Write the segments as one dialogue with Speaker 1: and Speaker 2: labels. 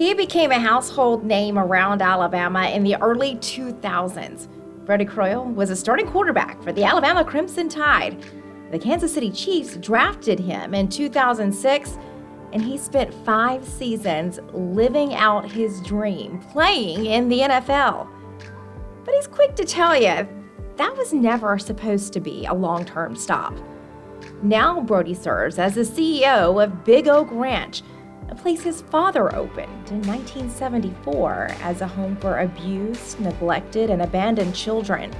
Speaker 1: He became a household name around Alabama in the early 2000s. Brodie Croyle was a starting quarterback for the Alabama Crimson Tide. The Kansas City Chiefs drafted him in 2006, and he spent 5 seasons living out his dream, playing in the NFL. But he's quick to tell you, that was never supposed to be a long-term stop. Now Brodie serves as the CEO of Big Oak Ranch, a place his father opened in 1974 as a home for abused, neglected, and abandoned children.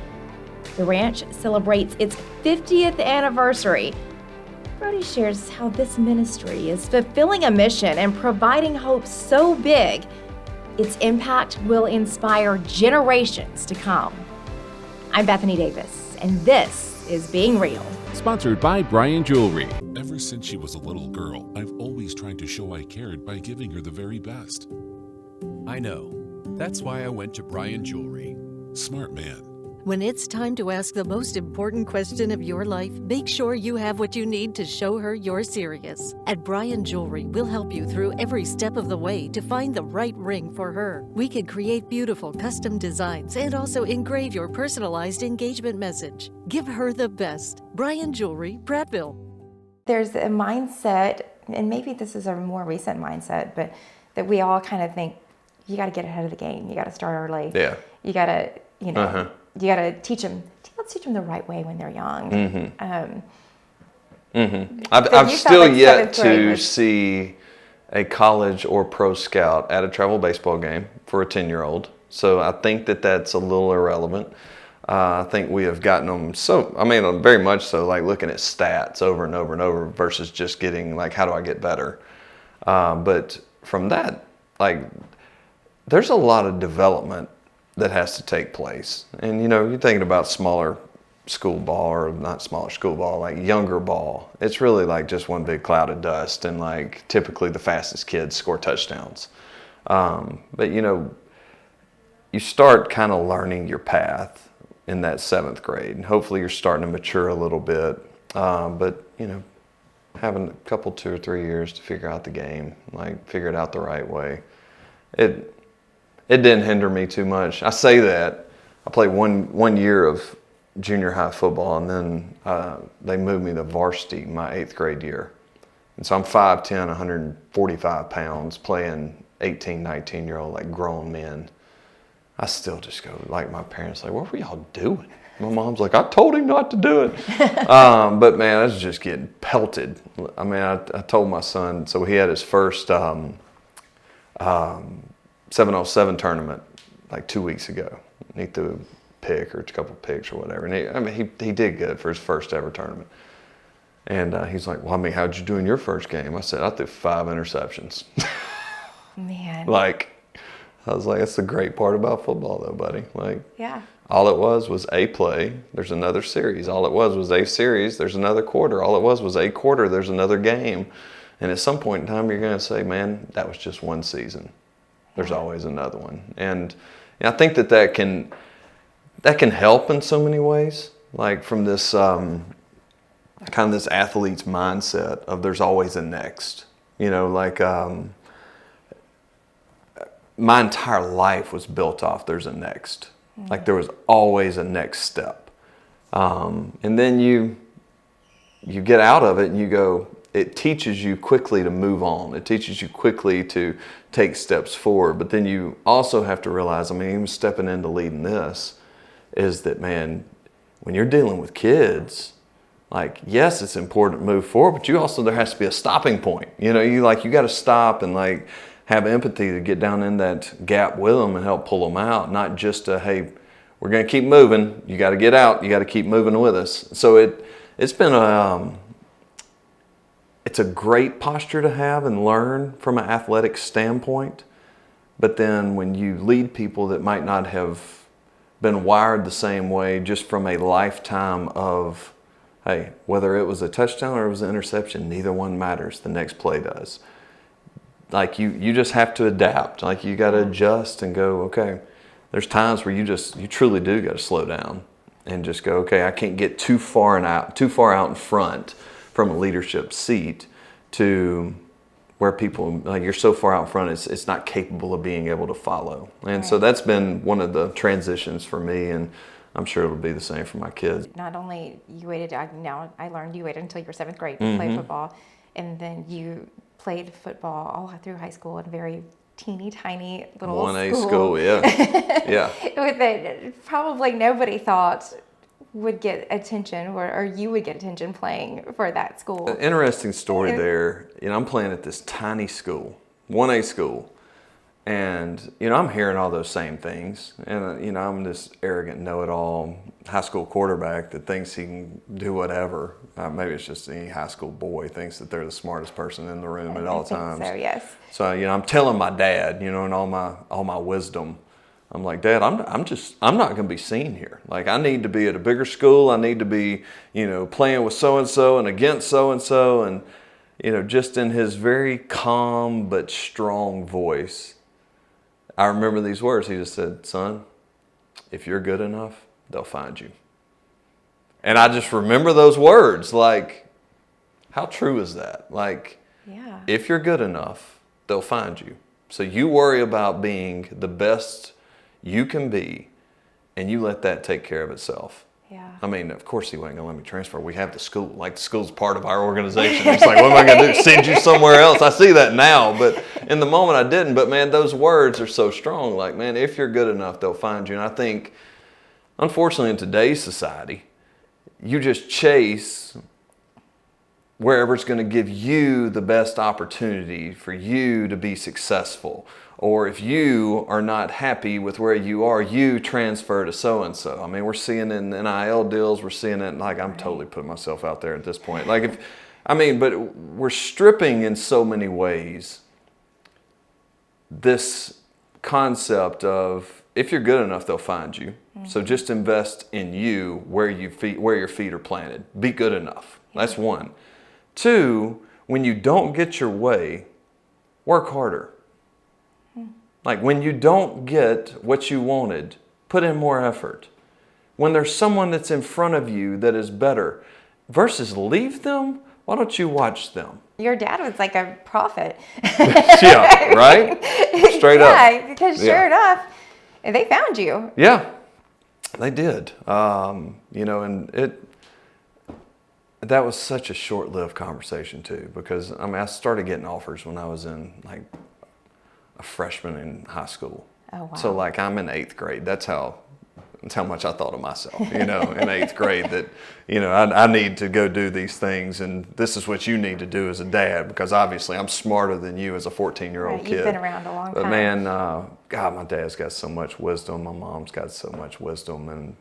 Speaker 1: The ranch celebrates its 50th anniversary. Brodie shares how this ministry is fulfilling a mission and providing hope so big, its impact will inspire generations to come. I'm Bethany Davis, and this is Being Real.
Speaker 2: Sponsored by Bryan Jewelry.
Speaker 3: Ever since she was a little girl, I've always tried to show I cared by giving her the very best.
Speaker 4: I know. That's why I went to Bryan Jewelry.
Speaker 3: Smart man.
Speaker 5: When it's time to ask the most important question of your life, make sure you have what you need to show her you're serious. At Bryan Jewelry, we'll help you through every step of the way to find the right ring for her. We can create beautiful custom designs and also engrave your personalized engagement message. Give her the best. Bryan Jewelry, Prattville.
Speaker 1: There's a mindset, and maybe this is a more recent mindset, but that we all kind of think, you got to get ahead of the game. You got to start early.
Speaker 6: Yeah.
Speaker 1: You got to, you got to teach them. Let's teach them the right way when they're young.
Speaker 6: I've still yet to see a college or pro scout at a travel baseball game for a 10-year-old. So I think that that's a little irrelevant. I think we have gotten them very much so, like looking at stats over and over and over versus just getting like, how do I get better? But from that, like, there's a lot of development that has to take place. And, you're thinking about smaller school ball, or not smaller school ball, like younger ball. It's really like just one big cloud of dust, and like typically the fastest kids score touchdowns. But, you start kind of learning your path in that 7th grade. And hopefully you're starting to mature a little bit. But, having a couple, 2 or 3 years to figure out the game, like figure it out the right way. It didn't hinder me too much. I say that. I played one year of junior high football, and then they moved me to varsity my 8th grade year. And so I'm 5'10", 145 pounds, playing 18, 19-year-old, like grown men. I still just go, like my parents, like, what were y'all doing? My mom's like, I told him not to do it. But man, I was just getting pelted. I mean, I told my son, so he had his first 707 tournament like 2 weeks ago. And he threw a pick or a couple picks or whatever. And he did good for his first ever tournament. And he's like, well, how'd you do in your first game? I said, I threw 5 interceptions.
Speaker 1: Man.
Speaker 6: Like, I was like, that's the great part about football though, buddy. Like,
Speaker 1: yeah.
Speaker 6: All it was a play, there's another series. All it was a series, there's another quarter. All it was a quarter, there's another game. And at some point in time, you're going to say, man, that was just one season. There's always another one. And I think that can help in so many ways, like from this kind of this athlete's mindset of there's always a next. Like my entire life was built off there's a next. Like there was always a next step. And then you get out of it and you go, it teaches you quickly to move on. It teaches you quickly to take steps forward. But then you also have to realize, even stepping into leading this, is that, man, when you're dealing with kids, like, yes, it's important to move forward, but there has to be a stopping point. You got to stop and like have empathy to get down in that gap with them and help pull them out, not just hey, we're going to keep moving. You got to get out. You got to keep moving with us. So it's been it's a great posture to have and learn from an athletic standpoint. But then when you lead people that might not have been wired the same way, just from a lifetime of, hey, whether it was a touchdown or it was an interception, neither one matters. The next play does. Like you just have to adapt. Like you got to adjust and go, okay, there's times where you truly do got to slow down and just go, okay, I can't get too far out in front from a leadership seat to where people, like, you're so far out in front, it's not capable of being able to follow. And
Speaker 1: Right.
Speaker 6: so that's been one of the transitions for me, and I'm sure it'll be the same for my kids.
Speaker 1: Not only you waited, now I learned you waited until you were 7th grade to play football, and then you played football all through high school in a very teeny tiny little
Speaker 6: 1A school, yeah. Yeah.
Speaker 1: With it, probably nobody thought would get attention, or you would get attention playing for that school.
Speaker 6: An interesting story there. I'm playing at this tiny school, 1A school, and I'm hearing all those same things. And I'm this arrogant know-it-all high school quarterback that thinks he can do whatever. Maybe it's just any high school boy thinks that they're the smartest person in the room at all times.
Speaker 1: So yes.
Speaker 6: So I'm telling my dad, and all my wisdom. I'm like, Dad, I'm not going to be seen here. Like, I need to be at a bigger school. I need to be, playing with so-and-so and against so-and-so. And, just in his very calm but strong voice, I remember these words. He just said, son, if you're good enough, they'll find you. And I just remember those words. Like, how true is that? Like,
Speaker 1: Yeah.
Speaker 6: if you're good enough, they'll find you. So you worry about being the best you can be, and you let that take care of itself.
Speaker 1: Yeah.
Speaker 6: I mean, of course he wasn't going to let me transfer. We have the school. Like, the school's part of our organization. It's like, what am I going to do? Send you somewhere else? I see that now. But in the moment, I didn't. But, man, those words are so strong. Like, man, if you're good enough, they'll find you. And I think, unfortunately, in today's society, you just chase wherever it's going to give you the best opportunity for you to be successful. Or if you are not happy with where you are, you transfer to so-and-so. I mean, we're seeing in NIL deals, we're seeing it, like, I'm totally putting myself out there at this point. Like, but we're stripping in so many ways this concept of, if you're good enough, they'll find you. So just invest in you where your feet are planted. Be good enough. That's one. Two, when you don't get your way, work harder. Like, when you don't get what you wanted, put in more effort. When there's someone that's in front of you that is better, versus leave them, why don't you watch them?
Speaker 1: Your dad was like a prophet.
Speaker 6: Yeah, right? Straight up.
Speaker 1: Yeah, because sure enough, they found you.
Speaker 6: Yeah, they did. And that was such a short-lived conversation too, because I started getting offers when I was in like a freshman in high school.
Speaker 1: Oh, wow.
Speaker 6: So like, I'm in 8th grade. That's how much I thought of myself, in 8th grade, that, I need to go do these things, and this is what you need to do as a dad, because obviously I'm smarter than you as a 14-year-old kid.
Speaker 1: You've been around a long
Speaker 6: But
Speaker 1: time.
Speaker 6: man, God, my dad's got so much wisdom. My mom's got so much wisdom, and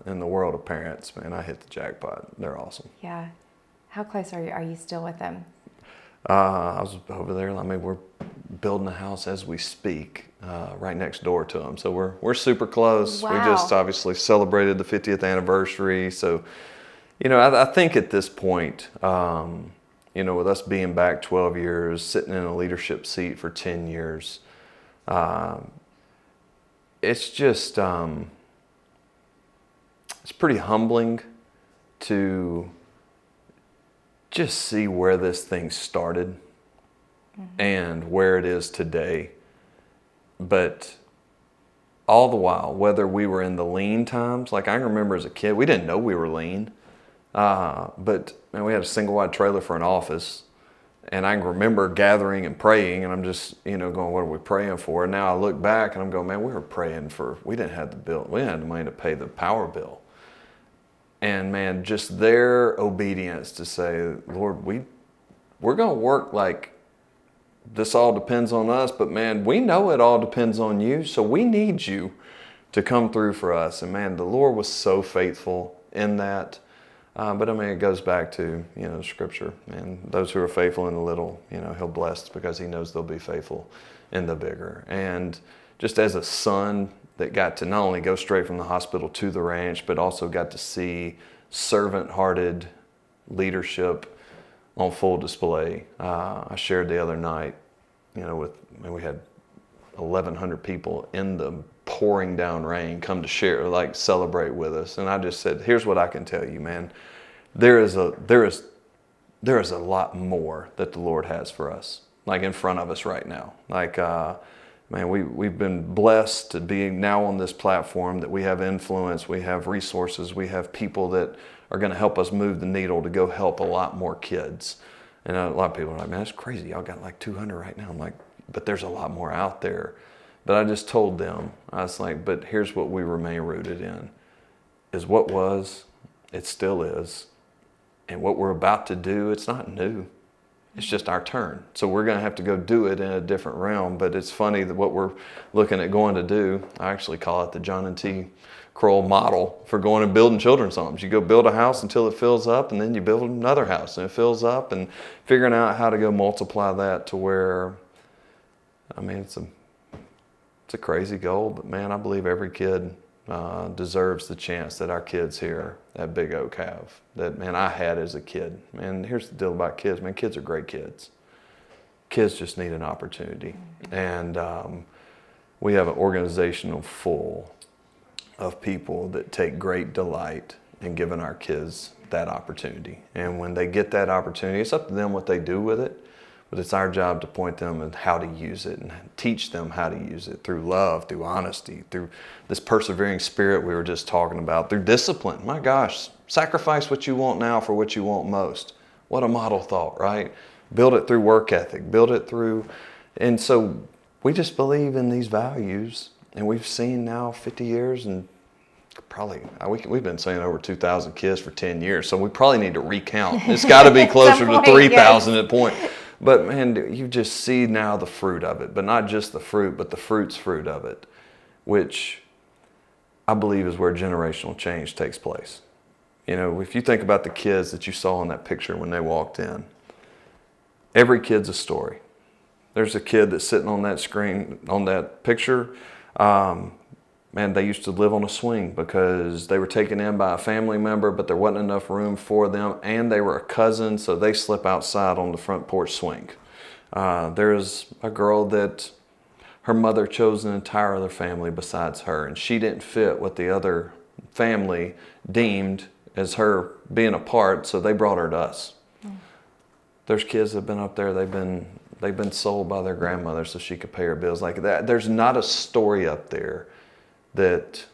Speaker 6: in the world of parents, man, I hit the jackpot. They're awesome.
Speaker 1: Yeah. How close are you still with them?
Speaker 6: I was over there. I mean, we're building a house as we speak, right next door to them. So we're super close.
Speaker 1: Wow.
Speaker 6: We just obviously celebrated the 50th anniversary. So, I think at this point, with us being back 12 years, sitting in a leadership seat for 10 years, it's just, it's pretty humbling to just see where this thing started and where it is today. But all the while, whether we were in the lean times, like I remember as a kid, we didn't know we were lean. But man, we had a single wide trailer for an office, and I remember gathering and praying, and I'm just, going, what are we praying for? And now I look back and I'm going, man, we were praying we didn't have the money to pay the power bill. And man, just their obedience to say, Lord, we're going to work like this all depends on us, but man, we know it all depends on you, so we need you to come through for us. And man, the Lord was so faithful in that. But I mean, it goes back to, Scripture. And those who are faithful in the little, He'll bless because He knows they'll be faithful in the bigger. And just as a son that got to not only go straight from the hospital to the ranch, but also got to see servant-hearted leadership on full display. I shared the other night, we had 1,100 people in the pouring down rain come to share, like celebrate with us. And I just said, here's what I can tell you, man. There is a lot more that the Lord has for us. like in front of us right now. Like, man, we've been blessed to be now on this platform, that we have influence, we have resources, we have people that are going to help us move the needle to go help a lot more kids. And a lot of people are like, man, that's crazy. Y'all got like 200 right now. I'm like, but there's a lot more out there. But I just told them, I was like, but here's what we remain rooted in, is what was, it still is. And what we're about to do, it's not new. It's just our turn. So we're going to have to go do it in a different realm. But it's funny that what we're looking at going to do, I actually call it the John and T. Croyle model for going and building children's homes. You go build a house until it fills up, and then you build another house and it fills up, and figuring out how to go multiply that to where, I mean, it's a crazy goal, but man, I believe every kid deserves the chance that our kids here at Big Oak have, that, man, I had as a kid. Man, here's the deal about kids, man, kids are great kids. Kids just need an opportunity. And we have an organization full of people that take great delight in giving our kids that opportunity. And when they get that opportunity, it's up to them what they do with it, but it's our job to point them on how to use it and teach them how to use it through love, through honesty, through this persevering spirit we were just talking about, through discipline. My gosh, sacrifice what you want now for what you want most. What a model thought, right? Build it through work ethic, build it through, and so we just believe in these values. And we've seen now 50 years, and probably, we've been saying over 2,000 kids for 10 years, so we probably need to recount. It's got to be closer to 3,000 at point. But man, you just see now the fruit of it, but not just the fruit, but the fruit's fruit of it, which I believe is where generational change takes place. You know, if you think about the kids that you saw in that picture when they walked in, every kid's a story. There's a kid that's sitting on that screen, on that picture. Man, they used to live on a swing because they were taken in by a family member, but there wasn't enough room for them, and they were a cousin, so they slept outside on the front porch swing. There's a girl that her mother chose an entire other family besides her, and she didn't fit what the other family deemed as her being a part, so they brought her to us. There's kids that have been up there, they've been sold by their grandmother so she could pay her bills like that. There's not a story up there that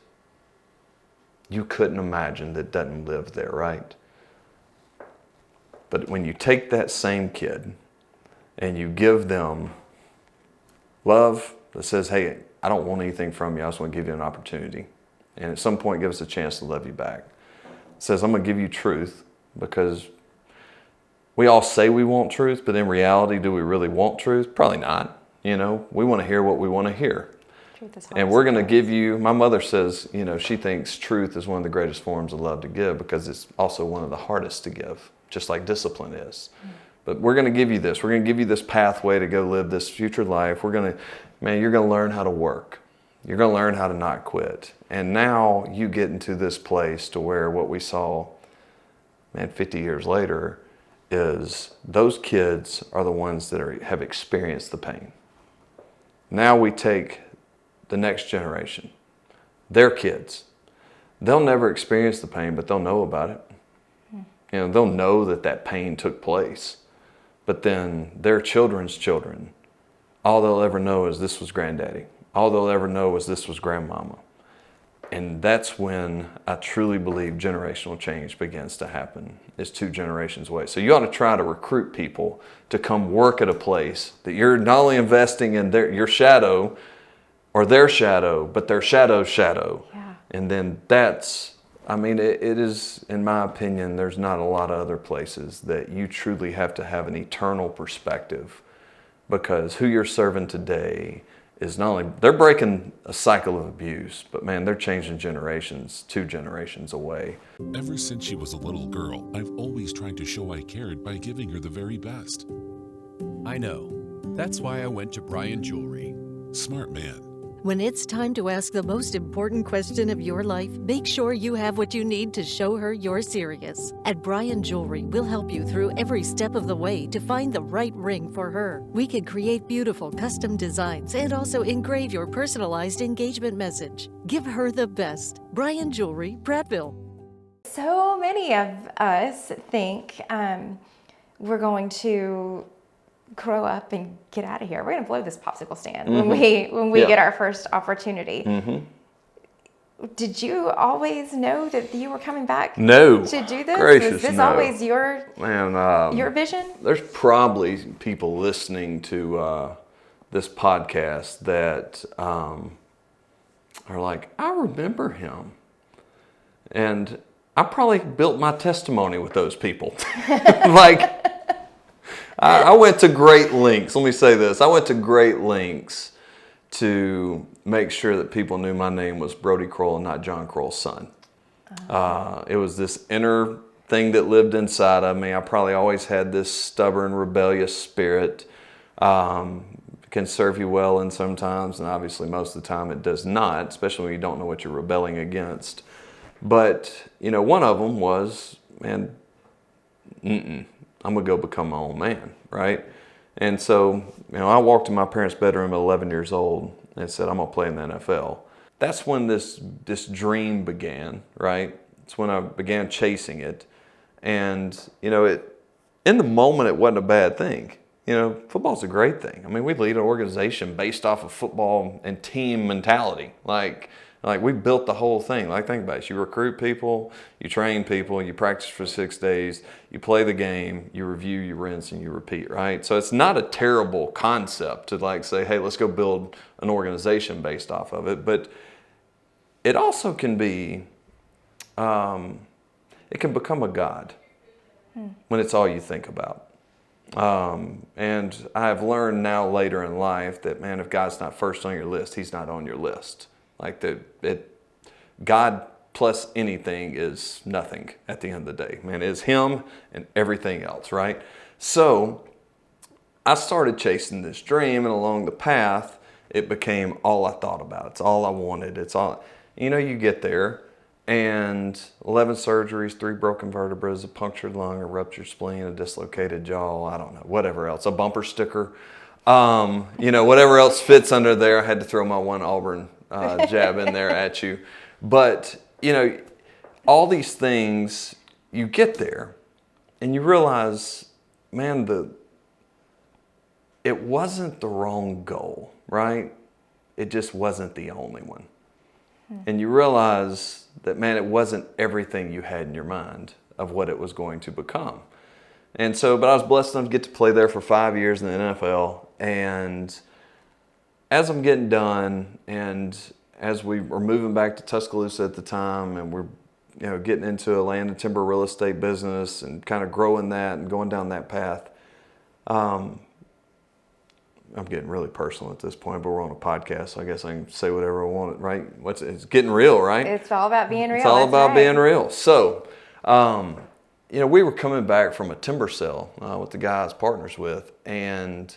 Speaker 6: you couldn't imagine that doesn't live there, right? But when you take that same kid and you give them love that says, hey, I don't want anything from you, I just want to give you an opportunity. And at some point give us a chance to love you back. It says, I'm going to give you truth, because we all say we want truth, but in reality, do we really want truth? Probably not. You know, we want to hear what we want to hear. And we're going to give you, my mother says, you know, she thinks truth is one of the greatest forms of love to give, because it's also one of the hardest to give, just like discipline is. But we're going to give you this. We're going to give you this pathway to go live this future life. We're going to, man, you're going to learn how to work. You're going to learn how to not quit. And now you get into this place to where what we saw, man, 50 years later, is those kids are the ones that have experienced the pain. Now we take the next generation, their kids. They'll never experience the pain, but they'll know about it. You know, they'll know that that pain took place. But then their children's children, all they'll ever know is this was granddaddy. All they'll ever know is this was grandmama. And that's when I truly believe generational change begins to happen. It's 2 generations away. So you ought to try to recruit people to come work at a place that you're not only investing in your shadow or their shadow, but their shadow's shadow. Yeah. And then that's, I mean, it is, in my opinion, there's not a lot of other places that you truly have to have an eternal perspective, because who you're serving today is not only, they're breaking a cycle of abuse, but man, they're changing generations, 2 generations away.
Speaker 3: Ever since she was a little girl, I've always tried to show I cared by giving her the very best.
Speaker 4: I know. That's why I went to Bryan Jewelry.
Speaker 3: Smart man.
Speaker 5: When it's time to ask the most important question of your life, make sure you have what you need to show her you're serious. At Bryan Jewelry, we'll help you through every step of the way to find the right ring for her. We can create beautiful custom designs and also engrave your personalized engagement message. Give her the best. Bryan Jewelry, Prattville.
Speaker 1: So many of us think we're going to grow up and get out of here. We're going to blow this popsicle stand when we get our first opportunity. Did you always know that you were coming back to do this?
Speaker 6: Gracious,
Speaker 1: Was this
Speaker 6: no.
Speaker 1: always your vision?
Speaker 6: There's probably people listening to this podcast that are like, I remember him. And I probably built my testimony with those people. Like, I went to great lengths. Let me say this. I went to great lengths to make sure that people knew my name was Brodie Croyle and not John Croyle's son. It was this inner thing that lived inside of me. I probably always had this stubborn, rebellious spirit. Can serve you well and sometimes, and obviously most of the time it does not, especially when you don't know what you're rebelling against. But, one of them was, man, I'm going to go become my own man, right? And so, I walked in my parents' bedroom at 11 years old and said, I'm going to play in the NFL. That's when this dream began, right? It's when I began chasing it. And, in the moment, it wasn't a bad thing. Football's a great thing. I mean, we lead an organization based off of football and team mentality. Like we built the whole thing. Like, think about it. You recruit people, you train people, you practice for 6 days, you play the game, you review, you rinse, and you repeat, right? So it's not a terrible concept to say, hey, let's go build an organization based off of it. But it also can be, it can become a god when it's all you think about. And I've learned now later in life that, man, if God's not first on your list, he's not on your list. God plus anything is nothing at the end of the day. Man, it's him and everything else, right? So I started chasing this dream, and along the path, it became all I thought about. It's all I wanted. It's all, you get there, and 11 surgeries, 3 broken vertebrae, a punctured lung, a ruptured spleen, a dislocated jaw, I don't know, whatever else, a bumper sticker, whatever else fits under there. I had to throw my one Auburn jab in there at you. But, all these things, you get there and you realize, man, it wasn't the wrong goal, right? It just wasn't the only one. And you realize that, man, it wasn't everything you had in your mind of what it was going to become. And so, but I was blessed enough to get to play there for 5 years in the NFL. And as I'm getting done, and as we were moving back to Tuscaloosa at the time, and we're getting into a land and timber real estate business and kind of growing that and going down that path, I'm getting really personal at this point, but we're on a podcast, so I guess I can say whatever I want, right? It's getting real, right?
Speaker 1: It's all about being real.
Speaker 6: It's all about being real. So, we were coming back from a timber sale with the guy I was partners with, and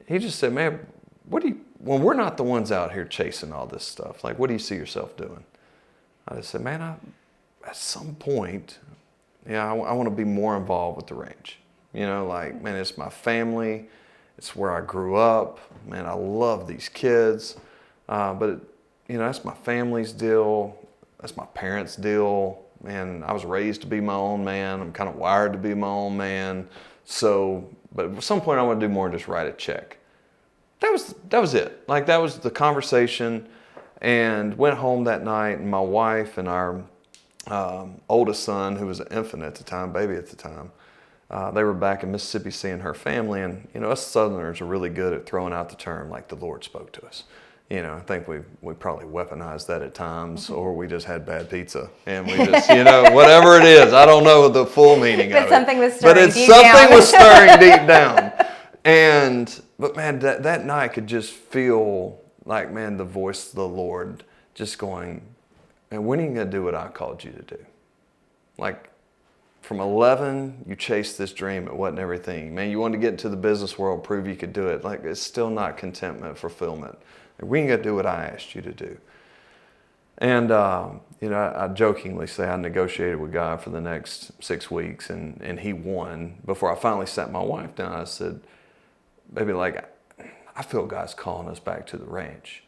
Speaker 6: he just said, man, when we're not the ones out here chasing all this stuff, what do you see yourself doing? I just said, man, at some point, I want to be more involved with the ranch. Man, it's my family. It's where I grew up. Man, I love these kids. But, that's my family's deal. That's my parents' deal. Man, I was raised to be my own man. I'm kind of wired to be my own man. So, but at some point I want to do more than just write a check. That was it. That was the conversation. And went home that night, and my wife and our oldest son, who was an infant at the time, baby at the time, they were back in Mississippi seeing her family. And, us Southerners are really good at throwing out the term like the Lord spoke to us. I think we probably weaponized that at times, or we just had bad pizza. And we just, whatever it is, I don't know the full meaning of it.
Speaker 1: But something was stirring
Speaker 6: deep
Speaker 1: down. But
Speaker 6: something was stirring deep down. But man, that night I could just feel like, man, the voice of the Lord just going, and when are you going to do what I called you to do? From 11, you chased this dream. It wasn't everything. Man, you wanted to get into the business world, prove you could do it. It's still not contentment, fulfillment. We ain't got to do what I asked you to do. And, I jokingly say I negotiated with God for the next 6 weeks, and he won. Before I finally sat my wife down, I said, baby, I feel God's calling us back to the ranch.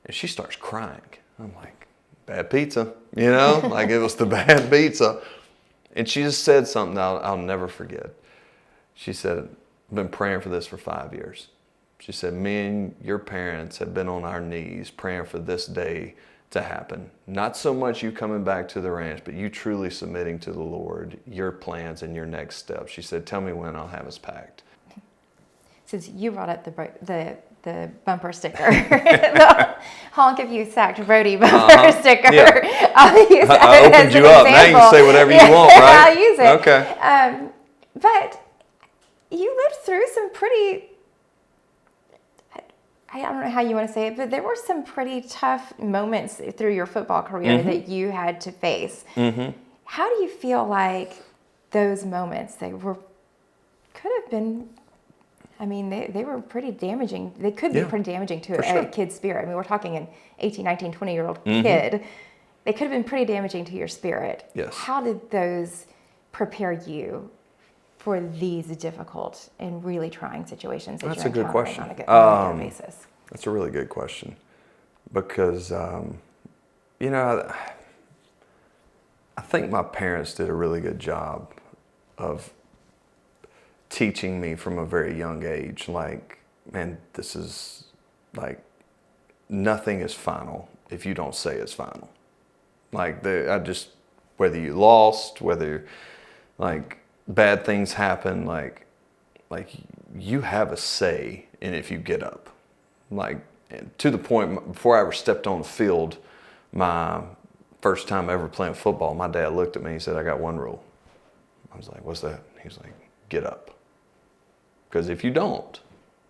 Speaker 6: And she starts crying. I'm like, bad pizza, it was the bad pizza. And she just said something I'll never forget. She said, been praying for this for 5 years. She said, me and your parents have been on our knees praying for this day to happen. Not so much you coming back to the ranch, but you truly submitting to the Lord, your plans and your next steps. She said, tell me when I'll have us packed.
Speaker 1: Since you brought up the bumper sticker, the honk if you sacked Brodie bumper sticker.
Speaker 6: Yeah.
Speaker 1: I'll use that
Speaker 6: I
Speaker 1: as
Speaker 6: opened
Speaker 1: an
Speaker 6: you up.
Speaker 1: example.
Speaker 6: Now you can say whatever you want, right?
Speaker 1: I'll use it.
Speaker 6: Okay.
Speaker 1: But you lived through some pretty, I don't know how you want to say it, but there were some pretty tough moments through your football career that you had to face. How do you feel like those moments, could have been, I mean, they were pretty damaging. They could be pretty damaging to a kid's spirit. I mean, we're talking an 18, 19, 20-year-old kid. They could have been pretty damaging to your spirit.
Speaker 6: Yes.
Speaker 1: How did those prepare you for these difficult and really trying situations that
Speaker 6: That's
Speaker 1: you're
Speaker 6: a good
Speaker 1: encountering
Speaker 6: question.
Speaker 1: on a regular basis?
Speaker 6: That's a really good question because, you know, I think my parents did a really good job of teaching me from a very young age, like, man, this is like, nothing is final if you don't say it's final. Like, whether you lost, whether like bad things happen, like you have a say in if you get up. Like, to the point, before I ever stepped on the field, my first time ever playing football, my dad looked at me and he said, I got one rule. I was like, what's that? He was like, get up. Because if you don't,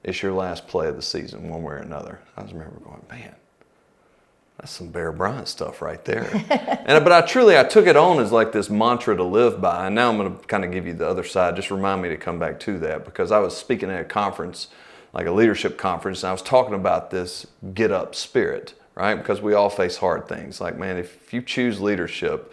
Speaker 6: it's your last play of the season, one way or another. I just remember going, man, that's some Bear Bryant stuff right there. But I took it on as like this mantra to live by. And now I'm going to kind of give you the other side. Just remind me to come back to that, because I was speaking at a conference, like a leadership conference, and I was talking about this get up spirit, right? Because we all face hard things. Like, man, if you choose leadership,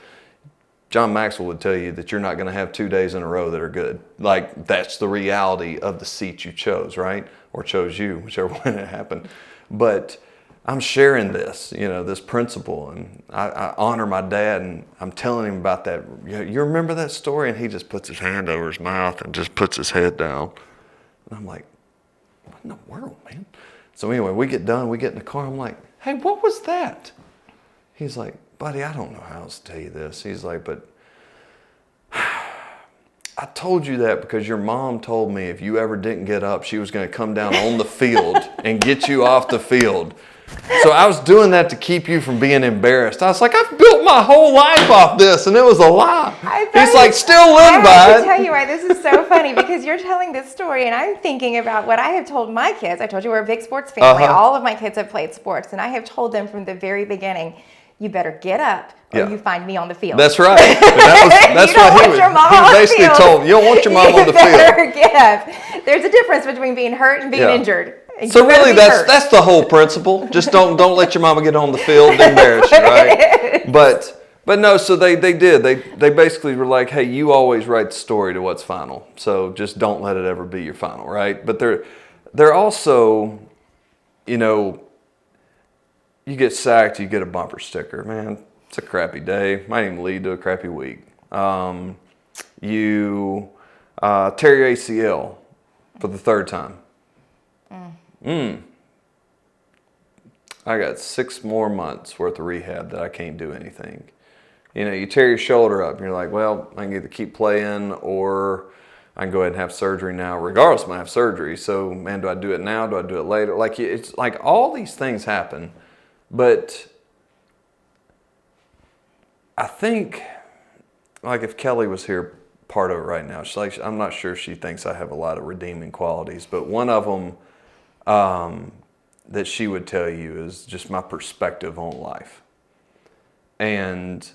Speaker 6: John Maxwell would tell you that you're not going to have 2 days in a row that are good. Like, that's the reality of the seat you chose, right? Or chose you, whichever one it happened. But I'm sharing this, this principle, and I honor my dad, and I'm telling him about that. You remember that story? And he just puts his hand over his mouth and just puts his head down. And I'm like, what in the world, man? So anyway, we get done, we get in the car. I'm like, hey, what was that? He's like, buddy, I don't know how else to tell you this. He's like, but I told you that because your mom told me if you ever didn't get up, she was going to come down on the field and get you off the field. So I was doing that to keep you from being embarrassed. I was like, I've built my whole life off this, and it was a lie. He's like, still live by it.
Speaker 1: I have to tell you why this is so funny, because you're telling this story, and I'm thinking about what I have told my kids. I told you we're a big sports family. All of my kids have played sports, and I have told them from the very beginning, you better get up or you find me on the field.
Speaker 6: That's right. That's what he was basically told. You don't want your mom on the field.
Speaker 1: You better get up. There's a difference between being hurt and being injured.
Speaker 6: So really, that's the whole principle. Just don't let your mama get on the field and embarrass you, right? But no. So they did. They basically were like, hey, you always write the story to what's final. So just don't let it ever be your final, right? But they're also, you get sacked, you get a bumper sticker, man. It's a crappy day. Might even lead to a crappy week. You tear your ACL for the third time. I got 6 more months worth of rehab that I can't do anything. You tear your shoulder up and you're like, well, I can either keep playing or I can go ahead and have surgery now. Regardless, I'm going to have surgery. So, man, do I do it now? Do I do it later? Like, it's like all these things happen. But I think, like, if Kelly was here, part of it right now, I'm not sure she thinks I have a lot of redeeming qualities, but one of them that she would tell you is just my perspective on life. And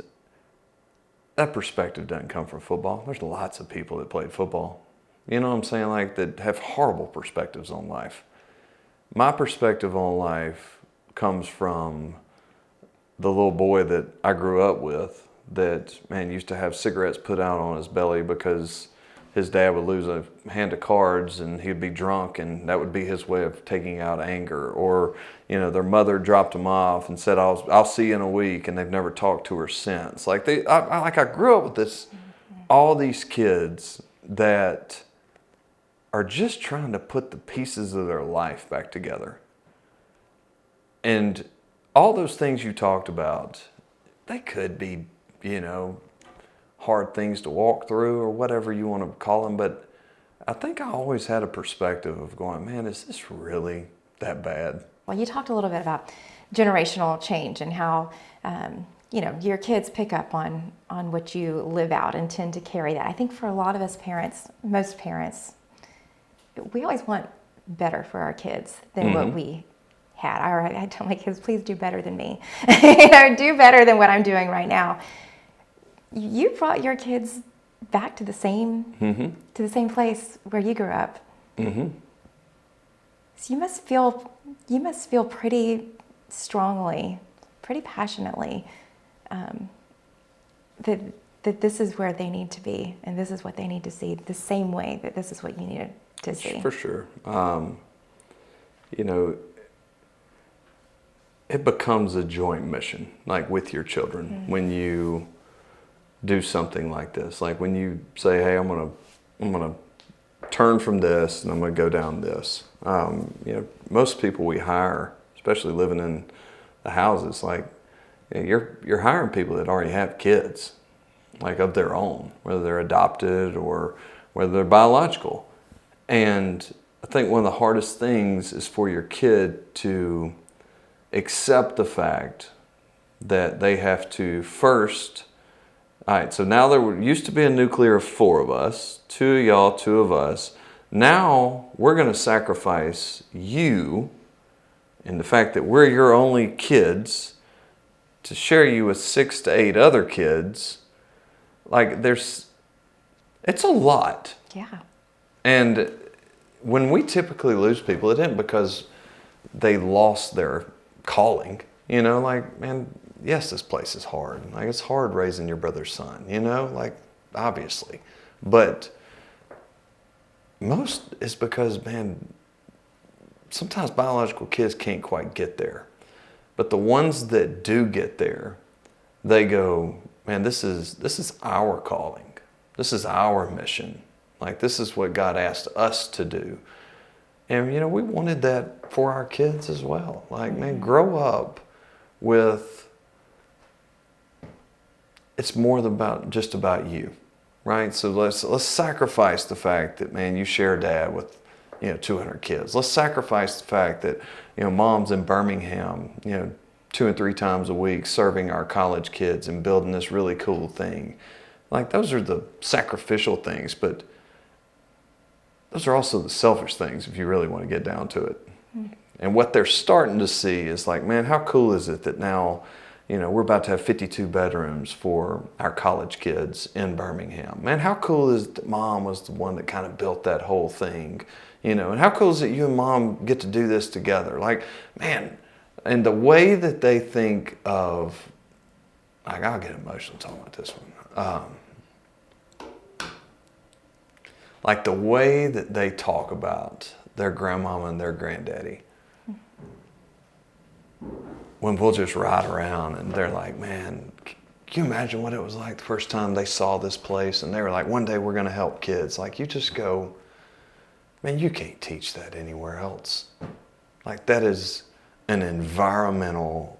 Speaker 6: that perspective doesn't come from football. There's lots of people that played football, you know what I'm saying, like, that have horrible perspectives on life. My perspective on life comes from the little boy that I grew up with that, man, used to have cigarettes put out on his belly because his dad would lose a hand of cards and he'd be drunk, and that would be his way of taking out anger. Or, their mother dropped him off and said, I'll see you in a week, and they've never talked to her since. Like, I grew up with this, all these kids that are just trying to put the pieces of their life back together. And all those things you talked about, they could be, hard things to walk through or whatever you want to call them. But I think I always had a perspective of going, man, is this really that bad?
Speaker 1: Well, you talked a little bit about generational change and how, your kids pick up on what you live out and tend to carry that. I think for a lot of us parents, most parents, we always want better for our kids than what we had. I tell my kids, please do better than me. Do better than what I'm doing right now. You brought your kids back to the same place where you grew up. Mm-hmm. So you must feel pretty strongly, pretty passionately that this is where they need to be and this is what they need to see, the same way that this is what you needed to see.
Speaker 6: For sure. It becomes a joint mission, like with your children, when you do something like this. Like when you say, hey, I'm gonna turn from this and I'm gonna go down this. Most people we hire, especially living in the houses, like you're hiring people that already have kids, like of their own, whether they're adopted or whether they're biological. And I think one of the hardest things is for your kid to accept the fact that they have to first, all right, so now there used to be a nuclear of 4 of us, 2 of y'all, 2 of us. Now we're going to sacrifice you and the fact that we're your only kids to share you with 6 to 8 other kids. Like it's a lot.
Speaker 1: Yeah.
Speaker 6: And when we typically lose people, it isn't because they lost their calling. Man, yes, this place is hard. Like it's hard raising your brother's son, like obviously. But most is because, man, sometimes biological kids can't quite get there. But the ones that do get there, they go, man, this is our calling. This is our mission. Like this is what God asked us to do. And, we wanted that for our kids as well. Like, man, grow up with, it's more than just about you, right? So let's sacrifice the fact that, man, you share dad with, 200 kids. Let's sacrifice the fact that, mom's in Birmingham, 2 and 3 times a week serving our college kids and building this really cool thing. Like, those are the sacrificial things, but those are also the selfish things if you really want to get down to it. And what they're starting to see is like, man, how cool is it that now, we're about to have 52 bedrooms for our college kids in Birmingham. Man, how cool is it that mom was the one that kind of built that whole thing, and how cool is it you and mom get to do this together? Like, man, and the way that they think of, like, I'll get emotional talking about this one. Like the way that they talk about their grandmama and their granddaddy. When we'll just ride around and they're like, man, can you imagine what it was like the first time they saw this place? And they were like, one day we're going to help kids. Like, you just go, man, you can't teach that anywhere else. Like, that is an environmental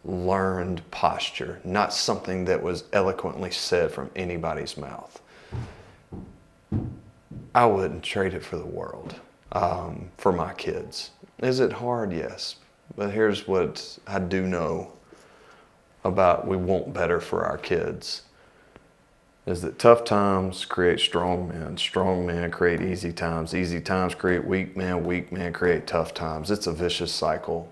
Speaker 6: learned posture, not something that was eloquently said from anybody's mouth. I wouldn't trade it for the world, for my kids. Is it hard? Yes. But here's what I do know about we want better for our kids, is that tough times create strong men create easy times create weak men create tough times. It's a vicious cycle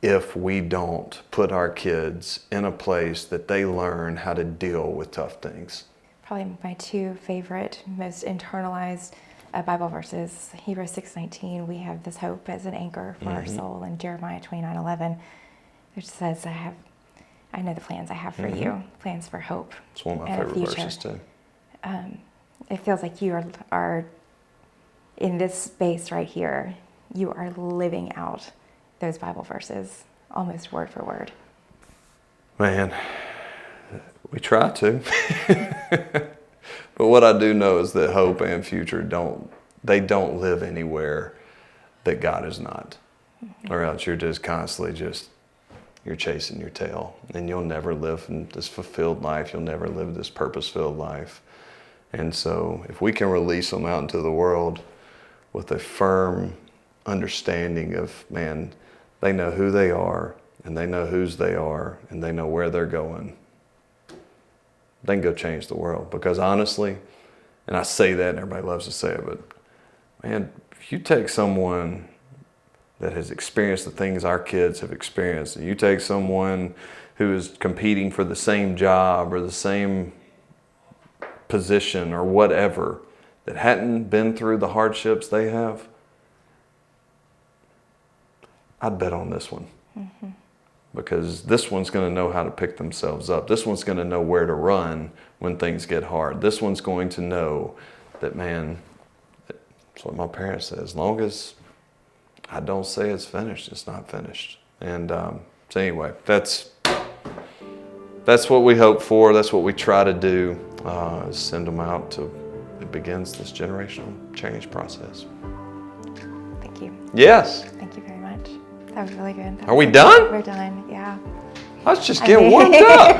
Speaker 6: if we don't put our kids in a place that they learn how to deal with tough things.
Speaker 1: Probably my 2 favorite, most internalized Bible verses. Hebrews 6:19, we have this hope as an anchor for our soul, and Jeremiah 29:11, which says, I know the plans I have for you, plans for hope.
Speaker 6: It's one of my favorite verses too.
Speaker 1: It feels like you are in this space right here, you are living out those Bible verses almost word for word.
Speaker 6: Man, we try to. But what I do know is that hope and future don't they don't live anywhere that God is not. Or else you're just constantly you're chasing your tail, and you'll never live in this fulfilled life. You'll never live this purpose-filled life. And so if we can release them out into the world with a firm understanding of, man, they know who they are, and they know whose they are, and they know where they're going, they can go change the world. Because honestly, and I say that and everybody loves to say it, but man, if you take someone that has experienced the things our kids have experienced, and you take someone who is competing for the same job or the same position or whatever, that hadn't been through the hardships they have, I'd bet on this one. Because this one's going to know how to pick themselves up. This one's going to know where to run when things get hard. This one's going to know that, man, that's what my parents said. As long as I don't say it's finished, it's not finished. And so anyway, that's what we hope for. That's what we try to do, is send them out to, it begins this generational change process.
Speaker 7: Thank you.
Speaker 6: Yes.
Speaker 7: Thank you very much. That was really good.
Speaker 6: Are we done?
Speaker 7: We're done, yeah.
Speaker 6: I was just getting warmed up.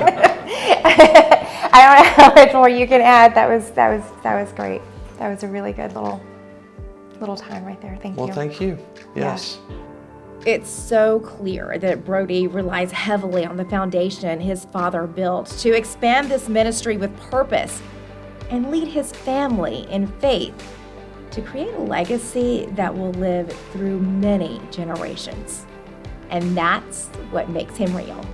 Speaker 7: I don't know how much more you can add. That was great. That was a really good little time right there. Thank you.
Speaker 6: Well, thank you. Yes.
Speaker 1: It's so clear that Brodie relies heavily on the foundation his father built to expand this ministry with purpose and lead his family in faith to create a legacy that will live through many generations. And that's what makes him real.